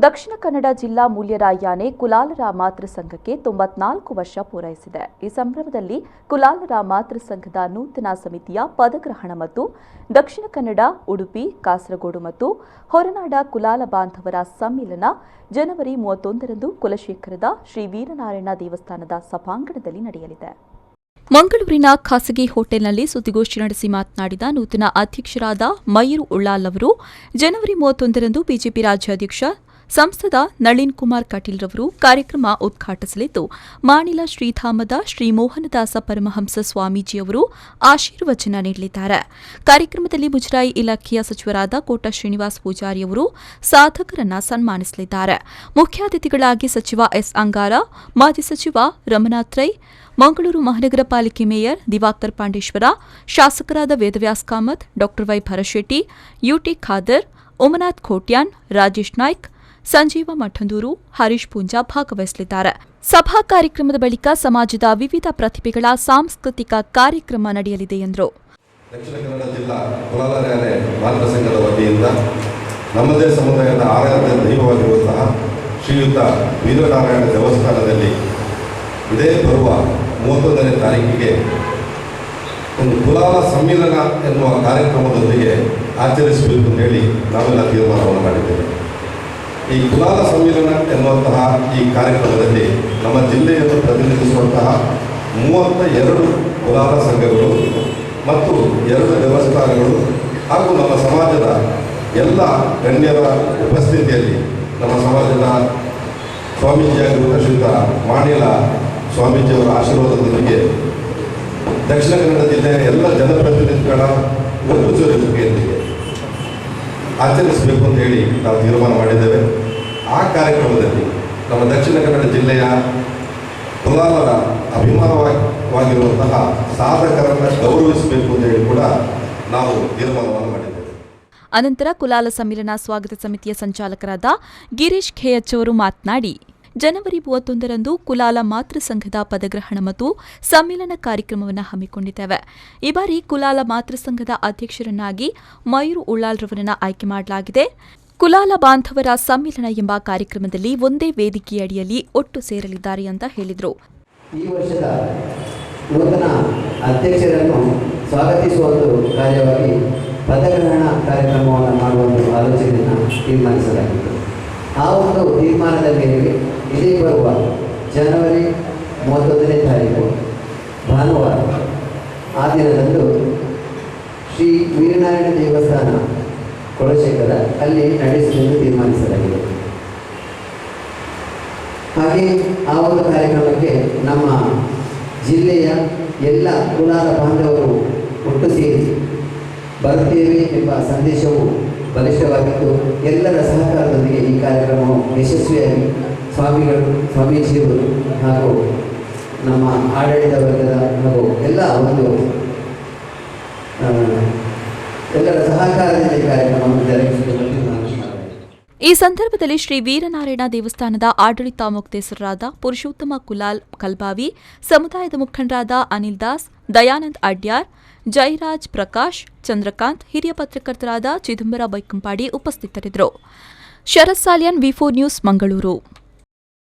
ದಕ್ಷಿಣ ಕನ್ನಡ ಜಿಲ್ಲಾ ಮೂಲ್ಯರಾಯಾನೆ ಕುಲಾಲರ ಮಾತೃ ಸಂಘಕ್ಕೆ 94 ವರ್ಷ ಪೂರೈಸಿದೆ. ಈ ಸಂಭ್ರಮದಲ್ಲಿ ಕುಲಾಲರ ಮಾತೃ ಸಂಘದ ನೂತನ ಸಮಿತಿಯ ಪದಗ್ರಹಣ ಮತ್ತು ದಕ್ಷಿಣ ಕನ್ನಡ, ಉಡುಪಿ, ಕಾಸರಗೋಡು ಮತ್ತು ಹೊರನಾಡ ಕುಲಾಲ ಬಾಂಧವರ ಸಮ್ಮಿಲನ ಜನವರಿ 31ರಂದು ಕುಲಶೇಖರದ ಶ್ರೀ ವೀರನಾರಾಯಣ ದೇವಸ್ಥಾನದ ಸಭಾಂಗಣದಲ್ಲಿ ನಡೆಯಲಿದೆ. ಮಂಗಳೂರಿನ ಖಾಸಗಿ ಹೋಟೆಲ್ನಲ್ಲಿ ಸುದ್ದಿಗೋಷ್ಠಿ ನಡೆಸಿ ಮಾತನಾಡಿದ ನೂತನ ಅಧ್ಯಕ್ಷರಾದ ಮಯೂರ್ ಉಳ್ಳಾಲ್ ಅವರು ಜನವರಿ 31ರಂದು ಬಿಜೆಪಿ ರಾಜ್ಯಾಧ್ಯಕ್ಷ ಸಂಸದ ನಳಿನ್ ಕುಮಾರ್ ಕಟೀಲ್ ರವರು ಕಾರ್ಯಕ್ರಮ ಉದ್ಘಾಟಿಸಲಿದ್ದು, ಮಾಣಿಲ ಶ್ರೀಧಾಮದ ಶ್ರೀ ಮೋಹನದಾಸ ಪರಮಹಂಸ ಸ್ವಾಮೀಜಿಯವರು ಆಶೀರ್ವಚನ ನೀಡಲಿದ್ದಾರೆ. ಕಾರ್ಯಕ್ರಮದಲ್ಲಿ ಮುಜರಾಯಿ ಇಲಾಖೆಯ ಸಚಿವರಾದ ಕೋಟ ಶ್ರೀನಿವಾಸ್ ಪೂಜಾರಿಯವರು ಸಾಧಕರನ್ನ ಸನ್ಮಾನಿಸಲಿದ್ದಾರೆ. ಮುಖ್ಯ ಅತಿಥಿಗಳಾಗಿ ಸಚಿವ ಎಸ್ ಅಂಗಾರ, ಮಾಜಿ ಸಚಿವ ರಮನಾಥ್ ರೈ, ಮಂಗಳೂರು ಮಹಾನಗರ ಪಾಲಿಕೆ ಮೇಯರ್ ದಿವಾಕರ್ ಪಾಂಡೇಶ್ವರ, ಶಾಸಕರಾದ ವೇದವ್ಯಾಸ್ ಕಾಮತ್, ಡಾ ವೈ ಭರಶೆಟ್ಟಿ, ಯುಟಿ ಖಾದರ್, ಉಮನಾಥ್ ಖೋಟ್ಯಾನ್, ರಾಜೇಶ್ ನಾಯ್ಕ್, ಸಂಜೀವ ಮಠಂದೂರು, ಹರೀಶ್ ಪೂಂಜಾ ಭಾಗವಹಿಸಲಿದ್ದಾರೆ. ಸಭಾ ಕಾರ್ಯಕ್ರಮದ ಬಳಿಕ ಸಮಾಜದ ವಿವಿಧ ಪ್ರತಿಭೆಗಳ ಸಾಂಸ್ಕೃತಿಕ ಕಾರ್ಯಕ್ರಮ ನಡೆಯಲಿದೆ ಎಂದರು. ದಕ್ಷಿಣ ಕನ್ನಡ ಜಿಲ್ಲಾ ಕುಲಾಲರಾಯನೆ ಮಾತೃ ಸಂಘದ ವತಿಯಿಂದ ನಮ್ಮದೇ ಸಮುದಾಯದ ಆರಾಧ್ಯ ದೈವವಾಗಿರುವಂತಹ ಶ್ರೀಯುತ ವೀರನಾರಾಯಣ ದೇವಸ್ಥಾನದಲ್ಲಿ ಇದೇ ಬರುವ 31ನೇ ತಾರೀಕಿಗೆ ಒಂದು ಕುಲಾಲ ಸಮ್ಮಿಲನ ಎನ್ನುವ ಕಾರ್ಯಕ್ರಮದೊಂದಿಗೆ ಆಚರಿಸಬೇಕು ಅಂತ ಹೇಳಿ ನಾವೆಲ್ಲ ತೀರ್ಮಾನವನ್ನು ಮಾಡಿದ್ದೇವೆ. ಈ ಕುಲಾಲ ಸಮ್ಮಿಲನ ಎನ್ನುವಂತಹ ಈ ಕಾರ್ಯಕ್ರಮದಲ್ಲಿ ನಮ್ಮ ಜಿಲ್ಲೆಯನ್ನು ಪ್ರತಿನಿಧಿಸುವಂತಹ 32 ಕುಲಾಲ ಸಂಘಗಳು ಮತ್ತು 2 ದೇವಸ್ಥಾನಗಳು ಹಾಗೂ ನಮ್ಮ ಸಮಾಜದ ಎಲ್ಲ ಗಣ್ಯರ ಉಪಸ್ಥಿತಿಯಲ್ಲಿ ನಮ್ಮ ಸಮಾಜದ ಸ್ವಾಮೀಜಿಯಾಗಿರುವ ಶ್ರೀಯುತ ಮಾಣಿಲ ಸ್ವಾಮೀಜಿಯವರ ಆಶೀರ್ವಾದದೊಂದಿಗೆ ದಕ್ಷಿಣ ಕನ್ನಡ ಜಿಲ್ಲೆಯ ಎಲ್ಲ ಜನಪ್ರತಿನಿಧಿಗಳ ಒಟ್ಟು ಸೇರುವಿಕೆಯೊಂದಿಗೆ ಆಚರಿಸಬೇಕು ಅಂತ ಹೇಳಿ ನಾವು ತೀರ್ಮಾನ ಮಾಡಿದ್ದೇವೆ. ಆ ಕಾರ್ಯಕ್ರಮದಲ್ಲಿ ನಮ್ಮ ದಕ್ಷಿಣ ಕನ್ನಡ ಜಿಲ್ಲೆಯ ಕುಲಾಲರ ಅಭಿಮಾನವಾಗಿರುವಂತಹ ಸಾಧಕರನ್ನು ಗೌರವಿಸಬೇಕು ಅಂತ ಹೇಳಿ ಕೂಡ ನಾವು ತೀರ್ಮಾನವನ್ನು ಮಾಡಿದ್ದೇವೆ. ಅನಂತರ ಕುಲಾಲ ಸಮ್ಮಿಲನ ಸ್ವಾಗತ ಸಮಿತಿಯ ಸಂಚಾಲಕರಾದ ಗಿರೀಶ್ ಖೇಯಚ್ ಅವರು ಮಾತನಾಡಿ, ಜನವರಿ 31ರಂದು ಕುಲಾಲ ಮಾತೃ ಸಂಘದ ಪದಗ್ರಹಣ ಮತ್ತು ಸಮ್ಮಿಲನ ಕಾರ್ಯಕ್ರಮವನ್ನು ಹಮ್ಮಿಕೊಂಡಿದ್ದೇವೆ. ಈ ಬಾರಿ ಕುಲಾಲ ಮಾತೃ ಸಂಘದ ಅಧ್ಯಕ್ಷರನ್ನಾಗಿ ಮಯೂರ್ ಉಳ್ಳಾಲ್ ರವರನ್ನು ಆಯ್ಕೆ ಮಾಡಲಾಗಿದೆ. ಕುಲಾಲ ಬಾಂಧವರ ಸಮ್ಮಿಲನ ಎಂಬ ಕಾರ್ಯಕ್ರಮದಲ್ಲಿ ಒಂದೇ ವೇದಿಕೆಯಡಿಯಲ್ಲಿ ಒಟ್ಟು ಸೇರಲಿದ್ದಾರೆ ಅಂತ ಹೇಳಿದರು. ಈ ವರ್ಷದ ನೂತನ ಅಧ್ಯಕ್ಷರನ್ನು ಸ್ವಾಗತಿಸುವ ಒಂದು ಕಾರ್ಯವಾಗಿ ಪದಗ್ರಹಣ ಕಾರ್ಯಕ್ರಮವನ್ನು ಮಾಡುವ ಒಂದು ಆಲೋಚನೆಯನ್ನು ತೀರ್ಮಾನಿಸಲಾಗಿತ್ತು. ಆ ಒಂದು ತೀರ್ಮಾನದ ಮೇರೆಗೆ ಇದೇ ಬರುವ ಜನವರಿ 31ನೇ ತಾರೀಕು ಭಾನುವಾರ ಆ ದಿನದಂದು ಶ್ರೀ ವೀರನಾರಾಯಣ ದೇವಸ್ಥಾನ ಕುಲಶೇಖರ ಅಲ್ಲಿ ನಡೆಸಲು ತೀರ್ಮಾನಿಸಲಾಗಿದೆ. ಹಾಗೆ ಆ ಒಂದು ಕಾರ್ಯಕ್ರಮಕ್ಕೆ ನಮ್ಮ ಜಿಲ್ಲೆಯ ಎಲ್ಲ ಕುಲಾಲ ಬಾಂಧವರು ಒಟ್ಟು ಸೇರಿ ಬರುತ್ತೇವೆ ಎಂಬ ಸಂದೇಶವು ಬಲಿಷ್ಠವಾಗಿದ್ದು, ಎಲ್ಲರ ಸಹಕಾರದೊಂದಿಗೆ ಈ ಕಾರ್ಯಕ್ರಮವು ಯಶಸ್ವಿಯಾಗಿ ಸ್ವಾಮೀಜಿಯವರು ಹಾಗೂ ನಮ್ಮ ಆಡಳಿತ ವರ್ಗದ ಹಾಗೂ ಎಲ್ಲರ ಸಹಕಾರದಿಂದ ಈ ಕಾರ್ಯಕ್ರಮವನ್ನು ಜರುಗಿಸುವುದನ್ನು ನಾನು ಈ ಸಂದರ್ಭದಲ್ಲಿ ಶ್ರೀ ವೀರನಾರಾಯಣ ದೇವಸ್ಥಾನದ ಆಡಳಿತ ಮುಕ್ತೇಸರರಾದ ಪುರುಷೋತ್ತಮ ಕುಲಾಲ್ ಕಲ್ಬಾವಿ, ಸಮುದಾಯದ ಮುಖಂಡರಾದ ಅನಿಲ್ ದಾಸ್, ದಯಾನಂದ್ ಅಡ್ಯಾರ್, ಜಯರಾಜ್ ಪ್ರಕಾಶ್, ಚಂದ್ರಕಾಂತ್, ಹಿರಿಯ ಪತ್ರಕರ್ತರಾದ ಚಿದಂಬರ ಬೈಕಂಪಾಡಿ ಉಪಸ್ಥಿತರಿದ್ದರು. ಶರತ್ ಸಾಲಿಯನ್, ವಿ4 ನ್ಯೂಸ್, ಮಂಗಳೂರು.